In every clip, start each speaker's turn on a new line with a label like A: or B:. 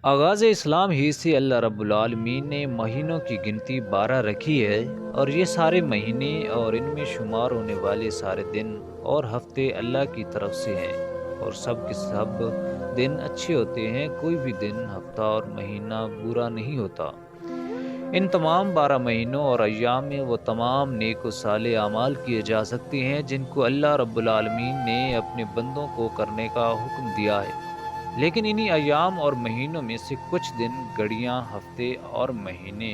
A: آغاز اسلام ہی سے اللہ رب العالمین نے مہینوں کی گنتی 12 رکھی ہے، اور یہ سارے مہینے اور ان میں شمار ہونے والے سارے دن اور ہفتے اللہ کی طرف سے ہیں، اور سب کے سب دن اچھے ہوتے ہیں، کوئی بھی دن، ہفتہ اور مہینہ برا نہیں ہوتا۔ ان تمام 12 مہینوں اور ایام میں وہ تمام نیک و صالح اعمال کیے جا سکتے ہیں جن کو اللہ رب العالمین نے اپنے بندوں کو کرنے کا حکم دیا ہے۔ لیکن انہی ایام اور مہینوں میں سے کچھ دن، گھڑیاں، ہفتے اور مہینے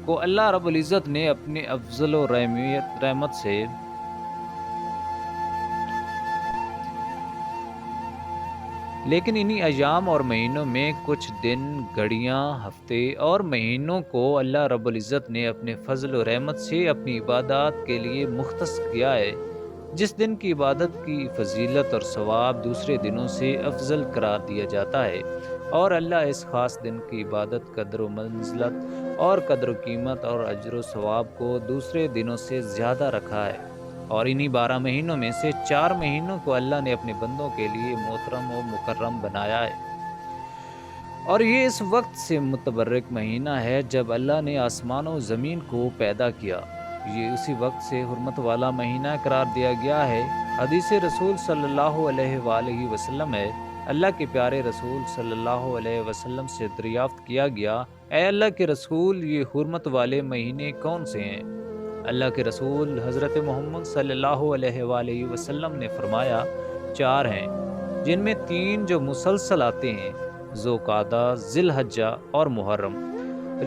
A: کو اللہ رب العزت نے اپنے افضل و رحمت سے لیکن انہی ایام اور مہینوں میں کچھ دن، گھڑیاں، ہفتے اور مہینوں کو اللہ رب العزت نے اپنے فضل و رحمت سے اپنی عبادات کے لیے مختص کیا ہے۔ جس دن کی عبادت کی فضیلت اور ثواب دوسرے دنوں سے افضل قرار دیا جاتا ہے، اور اللہ اس خاص دن کی عبادت، قدر و منزلت اور قدر و قیمت اور اجر و ثواب کو دوسرے دنوں سے زیادہ رکھا ہے۔ اور انہی 12 مہینوں میں سے 4 مہینوں کو اللہ نے اپنے بندوں کے لیے محترم و مکرم بنایا ہے، اور یہ اس وقت سے متبرک مہینہ ہے جب اللہ نے آسمان و زمین کو پیدا کیا۔ یہ اسی وقت سے حرمت والا مہینہ قرار دیا گیا ہے۔ حدیث رسول صلی اللہ علیہ وآلہ وسلم ہے، اللہ کے پیارے رسول صلی اللہ علیہ وسلم سے دریافت کیا گیا، اے اللہ کے رسول، یہ حرمت والے مہینے کون سے ہیں؟ اللہ کے رسول حضرت محمد صلی اللہ علیہ وآلہ وسلم نے فرمایا، 4 ہیں، جن میں 3 جو مسلسل آتے ہیں، ذوالقعدہ، ذی الحجہ اور محرم،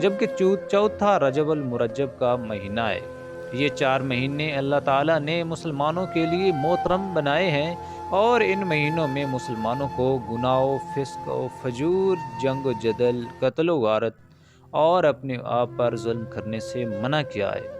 A: جبکہ چوتھا رجب المرجب کا مہینہ ہے۔ یہ 4 مہینے اللہ تعالیٰ نے مسلمانوں کے لیے محترم بنائے ہیں، اور ان مہینوں میں مسلمانوں کو گناہ و فسق و فجور، جنگ و جدل، قتل و غارت اور اپنے آپ پر ظلم کرنے سے منع کیا ہے۔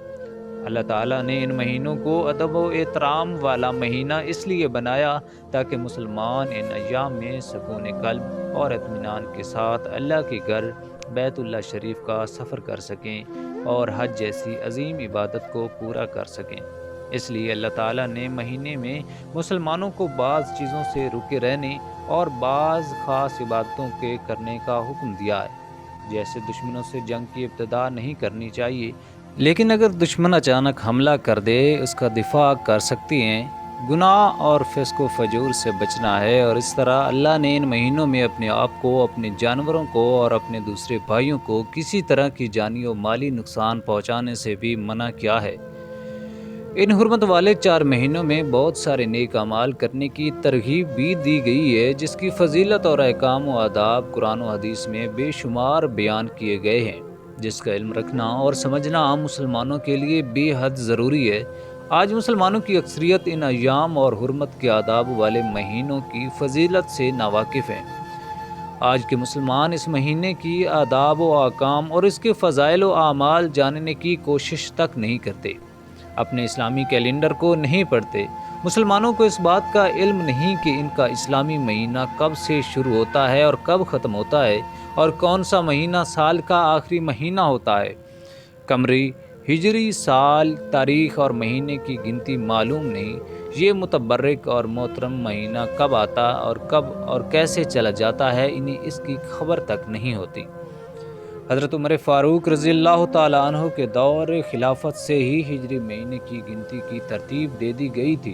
A: اللہ تعالیٰ نے ان مہینوں کو ادب و احترام والا مہینہ اس لیے بنایا تاکہ مسلمان ان ایام میں سکون قلب اور اطمینان کے ساتھ اللہ کے گھر بیت اللہ شریف کا سفر کر سکیں اور حج جیسی عظیم عبادت کو پورا کر سکیں۔ اس لیے اللہ تعالیٰ نے مہینے میں مسلمانوں کو بعض چیزوں سے رکے رہنے اور بعض خاص عبادتوں کے کرنے کا حکم دیا ہے، جیسے دشمنوں سے جنگ کی ابتدا نہیں کرنی چاہیے، لیکن اگر دشمن اچانک حملہ کر دے اس کا دفاع کر سکتی ہیں۔ گناہ اور فسق و فجور سے بچنا ہے، اور اس طرح اللہ نے ان مہینوں میں اپنے آپ کو، اپنے جانوروں کو اور اپنے دوسرے بھائیوں کو کسی طرح کی جانی و مالی نقصان پہنچانے سے بھی منع کیا ہے۔ ان حرمت والے 4 مہینوں میں بہت سارے نیک اعمال کرنے کی ترغیب بھی دی گئی ہے، جس کی فضیلت اور احکام و آداب قرآن و حدیث میں بے شمار بیان کیے گئے ہیں، جس کا علم رکھنا اور سمجھنا عام مسلمانوں کے لیے بے حد ضروری ہے۔ آج مسلمانوں کی اکثریت ان ایام اور حرمت کے آداب والے مہینوں کی فضیلت سے ناواقف ہیں۔ آج کے مسلمان اس مہینے کی آداب و احکام اور اس کے فضائل و اعمال جاننے کی کوشش تک نہیں کرتے، اپنے اسلامی کیلنڈر کو نہیں پڑھتے۔ مسلمانوں کو اس بات کا علم نہیں کہ ان کا اسلامی مہینہ کب سے شروع ہوتا ہے اور کب ختم ہوتا ہے، اور کون سا مہینہ سال کا آخری مہینہ ہوتا ہے۔ قمری، ہجری سال، تاریخ اور مہینے کی گنتی معلوم نہیں۔ یہ متبرک اور محترم مہینہ کب آتا اور کب اور کیسے چلا جاتا ہے، انہیں اس کی خبر تک نہیں ہوتی۔ حضرت عمر فاروق رضی اللہ تعالیٰ عنہ کے دور خلافت سے ہی ہجری مہینے کی گنتی کی ترتیب دے دی گئی تھی۔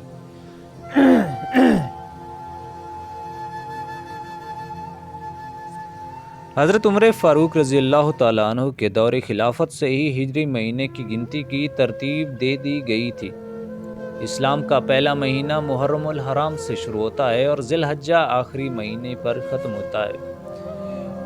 A: حضرت عمر فاروق رضی اللہ تعالیٰ عنہ کے دور خلافت سے ہی ہجری مہینے کی گنتی کی ترتیب دے دی گئی تھی۔ اسلام کا پہلا مہینہ محرم الحرام سے شروع ہوتا ہے اور ذی الحجہ آخری مہینے پر ختم ہوتا ہے،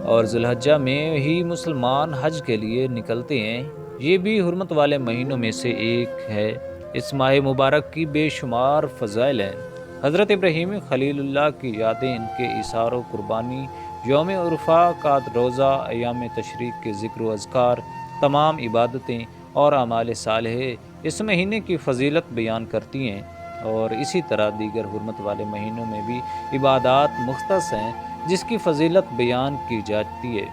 A: اور ذی الحجہ میں ہی مسلمان حج کے لیے نکلتے ہیں۔ یہ بھی حرمت والے مہینوں میں سے ایک ہے۔ اس ماہ مبارک کی بے شمار فضائل ہیں۔ حضرت ابراہیم خلیل اللہ کی یادیں، ان کے ایثار و قربانی، یوم عرفہ کا روزہ، ایام تشریق کے ذکر و اذکار، تمام عبادتیں اور اعمال صالحہ اس مہینے کی فضیلت بیان کرتی ہیں، اور اسی طرح دیگر حرمت والے مہینوں میں بھی عبادات مختص ہیں جس کی فضیلت بیان کی جاتی ہے۔